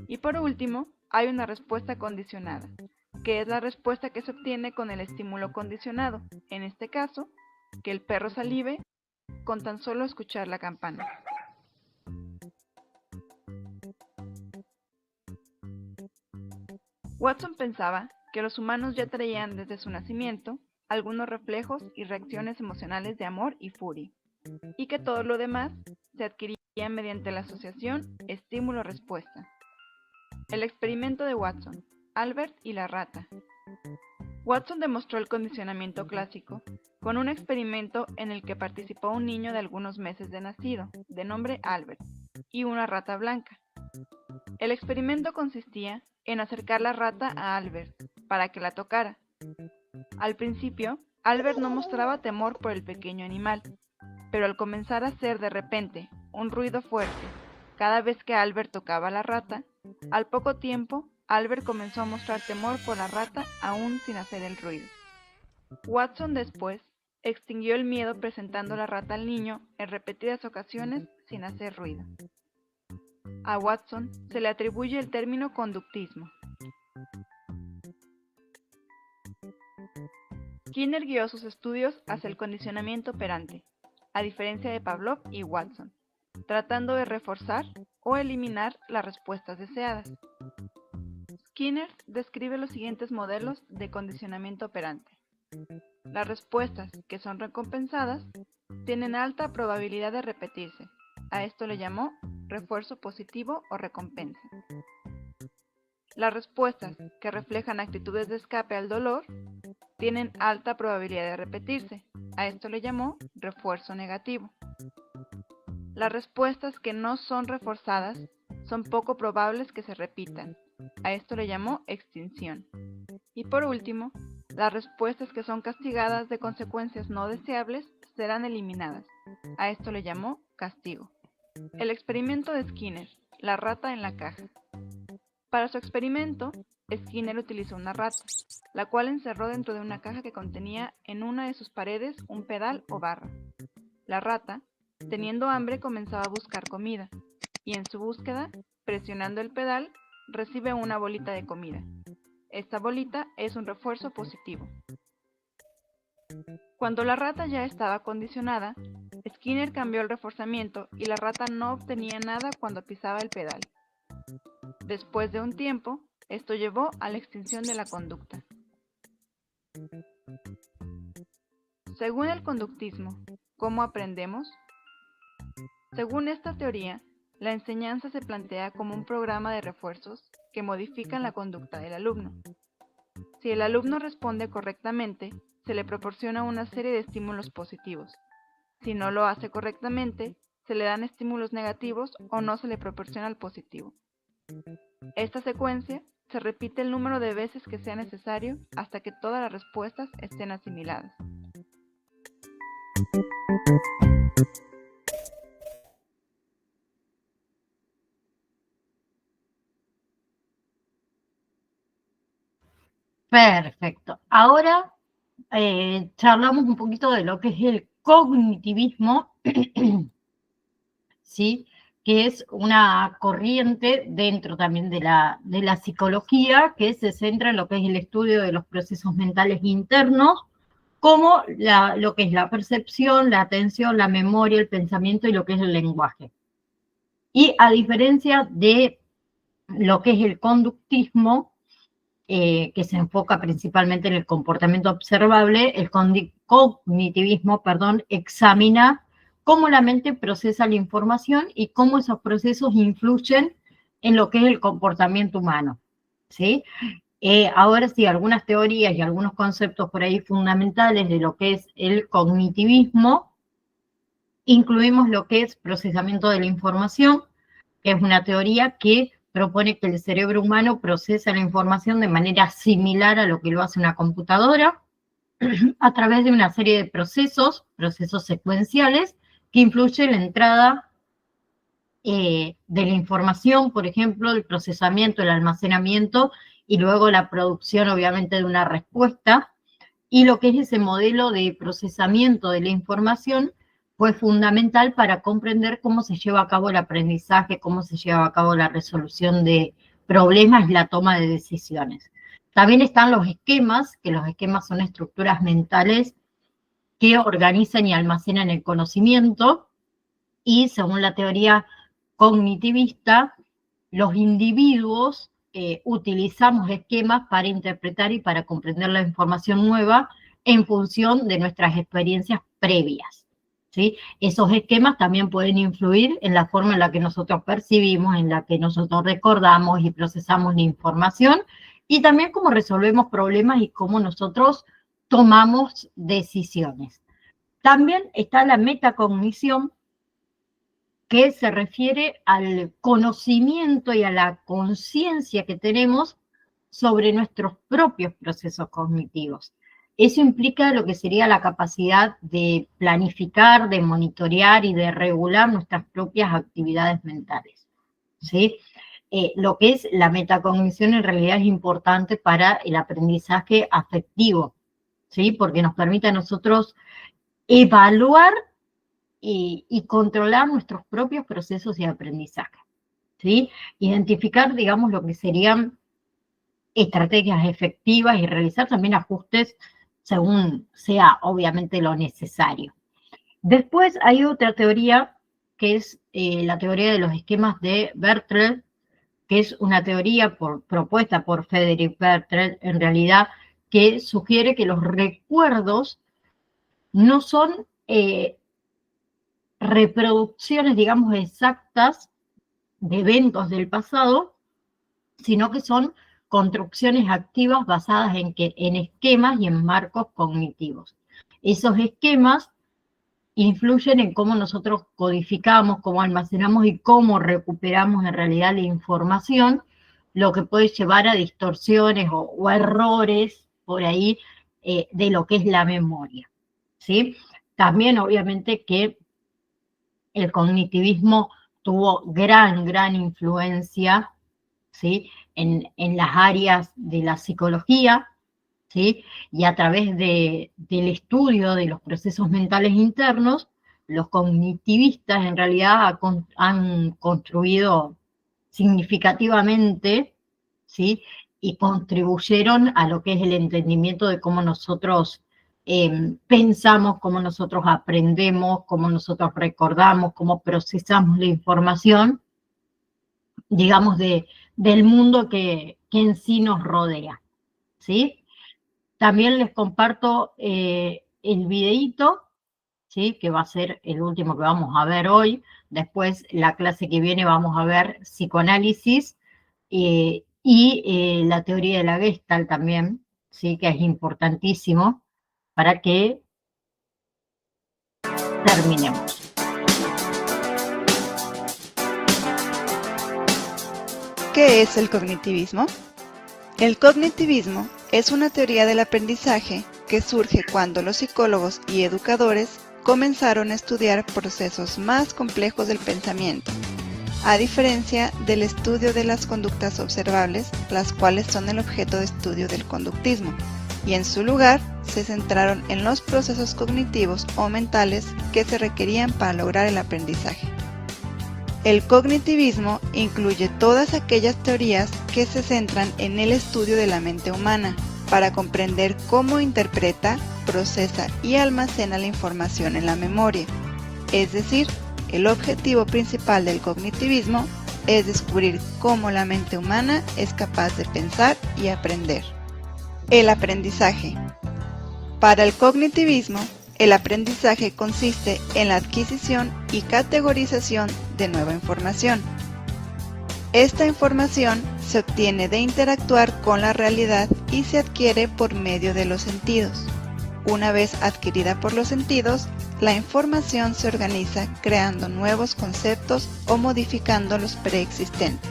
Y por último, hay una respuesta condicionada, que es la respuesta que se obtiene con el estímulo condicionado, en este caso, que el perro salive con tan solo escuchar la campana. Watson pensaba que los humanos ya traían desde su nacimiento algunos reflejos y reacciones emocionales de amor y furia, y que todo lo demás se adquiría mediante la asociación estímulo-respuesta. El experimento de Watson, Albert y la rata. Watson demostró el condicionamiento clásico con un experimento en el que participó un niño de algunos meses de nacido, de nombre Albert, y una rata blanca. El experimento consistía en acercar la rata a Albert para que la tocara. Al principio, Albert no mostraba temor por el pequeño animal, pero al comenzar a hacer de repente un ruido fuerte cada vez que Albert tocaba a la rata, al poco tiempo Albert comenzó a mostrar temor por la rata aún sin hacer el ruido. Watson después extinguió el miedo presentando la rata al niño en repetidas ocasiones sin hacer ruido. A Watson se le atribuye el término conductismo. Skinner guió sus estudios hacia el condicionamiento operante, a diferencia de Pavlov y Watson, tratando de reforzar o eliminar las respuestas deseadas. Skinner describe los siguientes modelos de condicionamiento operante. Las respuestas que son recompensadas tienen alta probabilidad de repetirse. A esto le llamó refuerzo positivo o recompensa. Las respuestas que reflejan actitudes de escape al dolor tienen alta probabilidad de repetirse. A esto le llamó refuerzo negativo. Las respuestas que no son reforzadas son poco probables que se repitan. A esto le llamó extinción. Y por último, las respuestas que son castigadas de consecuencias no deseables serán eliminadas. A esto le llamó castigo. El experimento de Skinner, la rata en la caja. Para su experimento, Skinner utilizó una rata, la cual encerró dentro de una caja que contenía en una de sus paredes un pedal o barra. La rata, teniendo hambre, comenzaba a buscar comida, y en su búsqueda, presionando el pedal, recibe una bolita de comida. Esta bolita es un refuerzo positivo. Cuando la rata ya estaba condicionada, Skinner cambió el reforzamiento y la rata no obtenía nada cuando pisaba el pedal. Después de un tiempo, esto llevó a la extinción de la conducta. Según el conductismo, ¿cómo aprendemos? Según esta teoría, la enseñanza se plantea como un programa de refuerzos que modifican la conducta del alumno. Si el alumno responde correctamente, se le proporciona una serie de estímulos positivos. Si no lo hace correctamente, se le dan estímulos negativos o no se le proporciona el positivo. Esta secuencia se repite el número de veces que sea necesario hasta que todas las respuestas estén asimiladas. Perfecto. Ahora charlamos un poquito de lo que es el cognitivismo, ¿sí? Que es una corriente dentro también de la psicología que se centra en lo que es el estudio de los procesos mentales internos, como lo que es la percepción, la atención, la memoria, el pensamiento y lo que es el lenguaje. Y a diferencia de lo que es el conductismo, que se enfoca principalmente en el comportamiento observable, el cognitivismo, examina cómo la mente procesa la información y cómo esos procesos influyen en lo que es el comportamiento humano, ¿sí? Ahora sí, algunas teorías y algunos conceptos por ahí fundamentales de lo que es el cognitivismo, incluimos lo que es procesamiento de la información, que es una teoría que propone que el cerebro humano procesa la información de manera similar a lo que lo hace una computadora, a través de una serie de procesos secuenciales, que influyen en la entrada de la información, por ejemplo, el procesamiento, el almacenamiento y luego la producción, obviamente, de una respuesta. Y lo que es ese modelo de procesamiento de la información fue fundamental para comprender cómo se lleva a cabo el aprendizaje, cómo se lleva a cabo la resolución de problemas y la toma de decisiones. También están los esquemas, que los esquemas son estructuras mentales que organizan y almacenan el conocimiento, y según la teoría cognitivista, los individuos utilizamos esquemas para interpretar y para comprender la información nueva en función de nuestras experiencias previas, ¿sí? Esos esquemas también pueden influir en la forma en la que nosotros percibimos, en la que nosotros recordamos y procesamos la información, y también cómo resolvemos problemas y cómo nosotros tomamos decisiones. También está la metacognición, que se refiere al conocimiento y a la conciencia que tenemos sobre nuestros propios procesos cognitivos. Eso implica lo que sería la capacidad de planificar, de monitorear y de regular nuestras propias actividades mentales, ¿sí? Lo que es la metacognición en realidad es importante para el aprendizaje afectivo, ¿sí? Porque nos permite a nosotros evaluar y controlar nuestros propios procesos de aprendizaje, ¿sí? Identificar, digamos, lo que serían estrategias efectivas y realizar también ajustes según sea, obviamente, lo necesario. Después hay otra teoría, que es la teoría de los esquemas de Bertrand, que es una teoría propuesta por Frederick Bertrand, en realidad, que sugiere que los recuerdos no son reproducciones, digamos, exactas de eventos del pasado, sino que son construcciones activas basadas en esquemas y en marcos cognitivos. Esos esquemas influyen en cómo nosotros codificamos, cómo almacenamos y cómo recuperamos en realidad la información, lo que puede llevar a distorsiones o errores por ahí de lo que es la memoria, ¿sí? También, obviamente, que el cognitivismo tuvo gran influencia, ¿sí? en las áreas de la psicología, ¿sí? Y a través del estudio de los procesos mentales internos, los cognitivistas en realidad han construido significativamente, ¿sí? Y contribuyeron a lo que es el entendimiento de cómo nosotros pensamos, cómo nosotros aprendemos, cómo nosotros recordamos, cómo procesamos la información, digamos, del mundo que en sí nos rodea, ¿sí? También les comparto el videíto, ¿sí? Que va a ser el último que vamos a ver hoy. Después, la clase que viene, vamos a ver psicoanálisis y la teoría de la Gestalt también, ¿sí? Que es importantísimo para que terminemos. ¿Qué es el cognitivismo? El cognitivismo es una teoría del aprendizaje que surge cuando los psicólogos y educadores comenzaron a estudiar procesos más complejos del pensamiento, a diferencia del estudio de las conductas observables, las cuales son el objeto de estudio del conductismo, y en su lugar se centraron en los procesos cognitivos o mentales que se requerían para lograr el aprendizaje. El cognitivismo incluye todas aquellas teorías que se centran en el estudio de la mente humana para comprender cómo interpreta, procesa y almacena la información en la memoria. Es decir, el objetivo principal del cognitivismo es descubrir cómo la mente humana es capaz de pensar y aprender. El aprendizaje. Para el cognitivismo, el aprendizaje consiste en la adquisición y categorización de nueva información. Esta información se obtiene de interactuar con la realidad y se adquiere por medio de los sentidos. Una vez adquirida por los sentidos, la información se organiza creando nuevos conceptos o modificando los preexistentes.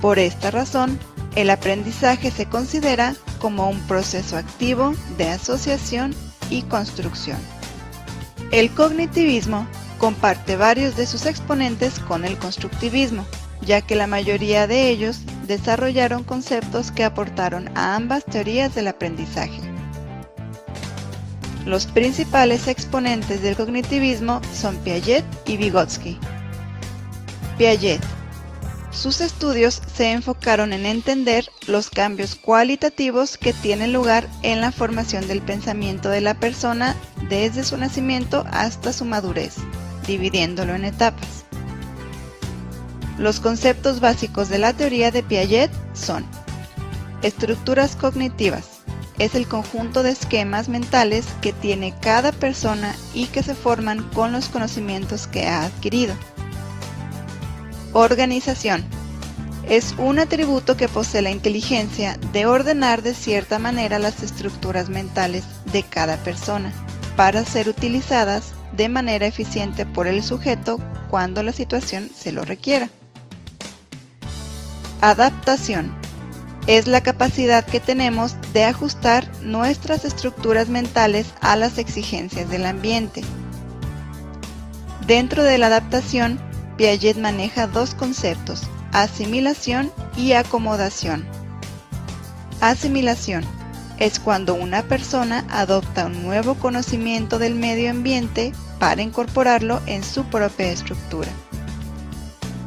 Por esta razón, el aprendizaje se considera como un proceso activo de asociación y construcción. El cognitivismo comparte varios de sus exponentes con el constructivismo, ya que la mayoría de ellos desarrollaron conceptos que aportaron a ambas teorías del aprendizaje. Los principales exponentes del cognitivismo son Piaget y Vygotsky. Piaget. Sus estudios se enfocaron en entender los cambios cualitativos que tienen lugar en la formación del pensamiento de la persona desde su nacimiento hasta su madurez, dividiéndolo en etapas. Los conceptos básicos de la teoría de Piaget son: estructuras cognitivas. Es el conjunto de esquemas mentales que tiene cada persona y que se forman con los conocimientos que ha adquirido. Organización. Es un atributo que posee la inteligencia de ordenar de cierta manera las estructuras mentales de cada persona para ser utilizadas de manera eficiente por el sujeto cuando la situación se lo requiera. Adaptación. Es la capacidad que tenemos de ajustar nuestras estructuras mentales a las exigencias del ambiente. Dentro de la adaptación, Piaget maneja dos conceptos: asimilación y acomodación. Asimilación es cuando una persona adopta un nuevo conocimiento del medio ambiente para incorporarlo en su propia estructura.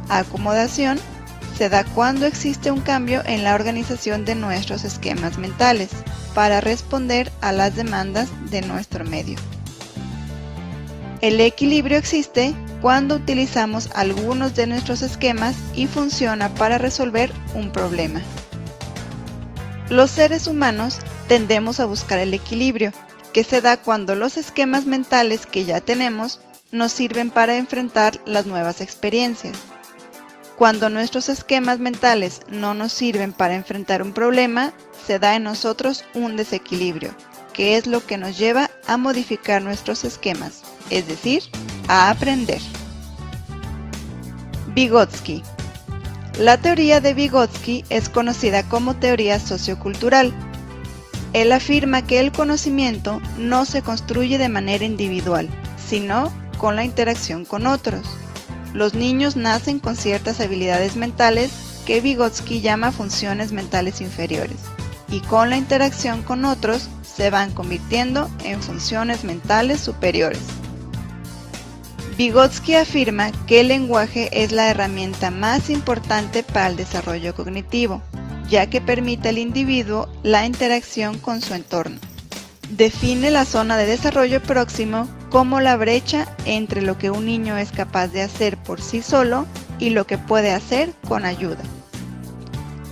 Acomodación se da cuando existe un cambio en la organización de nuestros esquemas mentales para responder a las demandas de nuestro medio. El equilibrio existe cuando utilizamos algunos de nuestros esquemas y funciona para resolver un problema. Los seres humanos tendemos a buscar el equilibrio, que se da cuando los esquemas mentales que ya tenemos nos sirven para enfrentar las nuevas experiencias. Cuando nuestros esquemas mentales no nos sirven para enfrentar un problema, se da en nosotros un desequilibrio, que es lo que nos lleva a modificar nuestros esquemas, es decir, a aprender. Vygotsky. La teoría de Vygotsky es conocida como teoría sociocultural. Él afirma que el conocimiento no se construye de manera individual, sino con la interacción con otros. Los niños nacen con ciertas habilidades mentales que Vygotsky llama funciones mentales inferiores, y con la interacción con otros se van convirtiendo en funciones mentales superiores. Vygotsky afirma que el lenguaje es la herramienta más importante para el desarrollo cognitivo, ya que permite al individuo la interacción con su entorno. Define la zona de desarrollo próximo como la brecha entre lo que un niño es capaz de hacer por sí solo y lo que puede hacer con ayuda.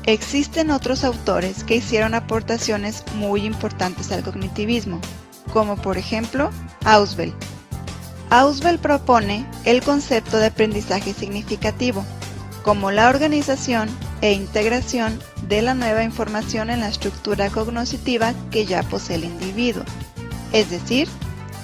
Existen otros autores que hicieron aportaciones muy importantes al cognitivismo, como por ejemplo Ausubel, Ausubel propone el concepto de aprendizaje significativo, como la organización e integración de la nueva información en la estructura cognoscitiva que ya posee el individuo. Es decir,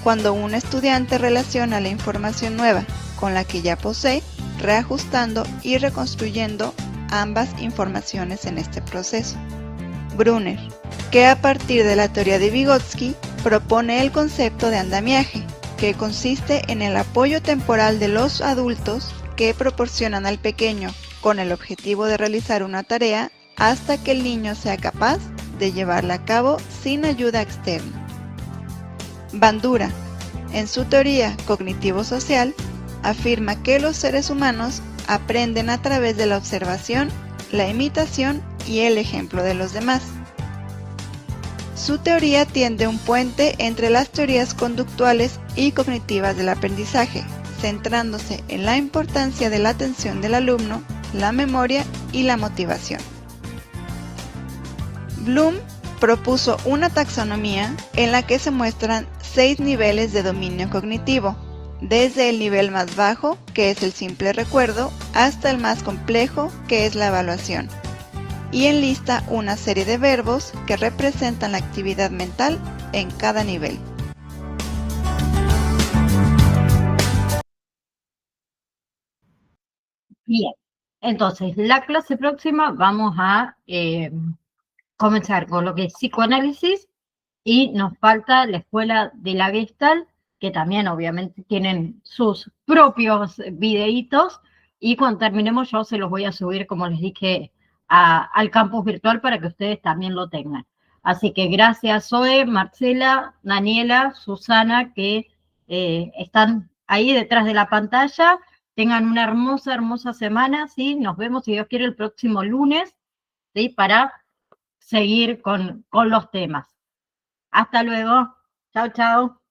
cuando un estudiante relaciona la información nueva con la que ya posee, reajustando y reconstruyendo ambas informaciones en este proceso. Brunner, que a partir de la teoría de Vygotsky, propone el concepto de andamiaje, que consiste en el apoyo temporal de los adultos que proporcionan al pequeño con el objetivo de realizar una tarea hasta que el niño sea capaz de llevarla a cabo sin ayuda externa. Bandura, en su teoría cognitivo-social, afirma que los seres humanos aprenden a través de la observación, la imitación y el ejemplo de los demás. Su teoría tiende un puente entre las teorías conductuales y cognitivas del aprendizaje, centrándose en la importancia de la atención del alumno, la memoria y la motivación. Bloom propuso una taxonomía en la que se muestran 6 niveles de dominio cognitivo, desde el nivel más bajo, que es el simple recuerdo, hasta el más complejo, que es la evaluación, y enlista una serie de verbos que representan la actividad mental en cada nivel. Bien, entonces la clase próxima vamos a comenzar con lo que es psicoanálisis y nos falta la escuela de la Gestalt, que también obviamente tienen sus propios videitos, y cuando terminemos yo se los voy a subir, como les dije, al campus virtual para que ustedes también lo tengan. Así que gracias Zoe, Marcela, Daniela, Susana, que están ahí detrás de la pantalla. Tengan una hermosa, hermosa semana, ¿sí? Nos vemos, si Dios quiere, el próximo lunes, ¿sí? Para seguir con los temas. Hasta luego. Chao, chao.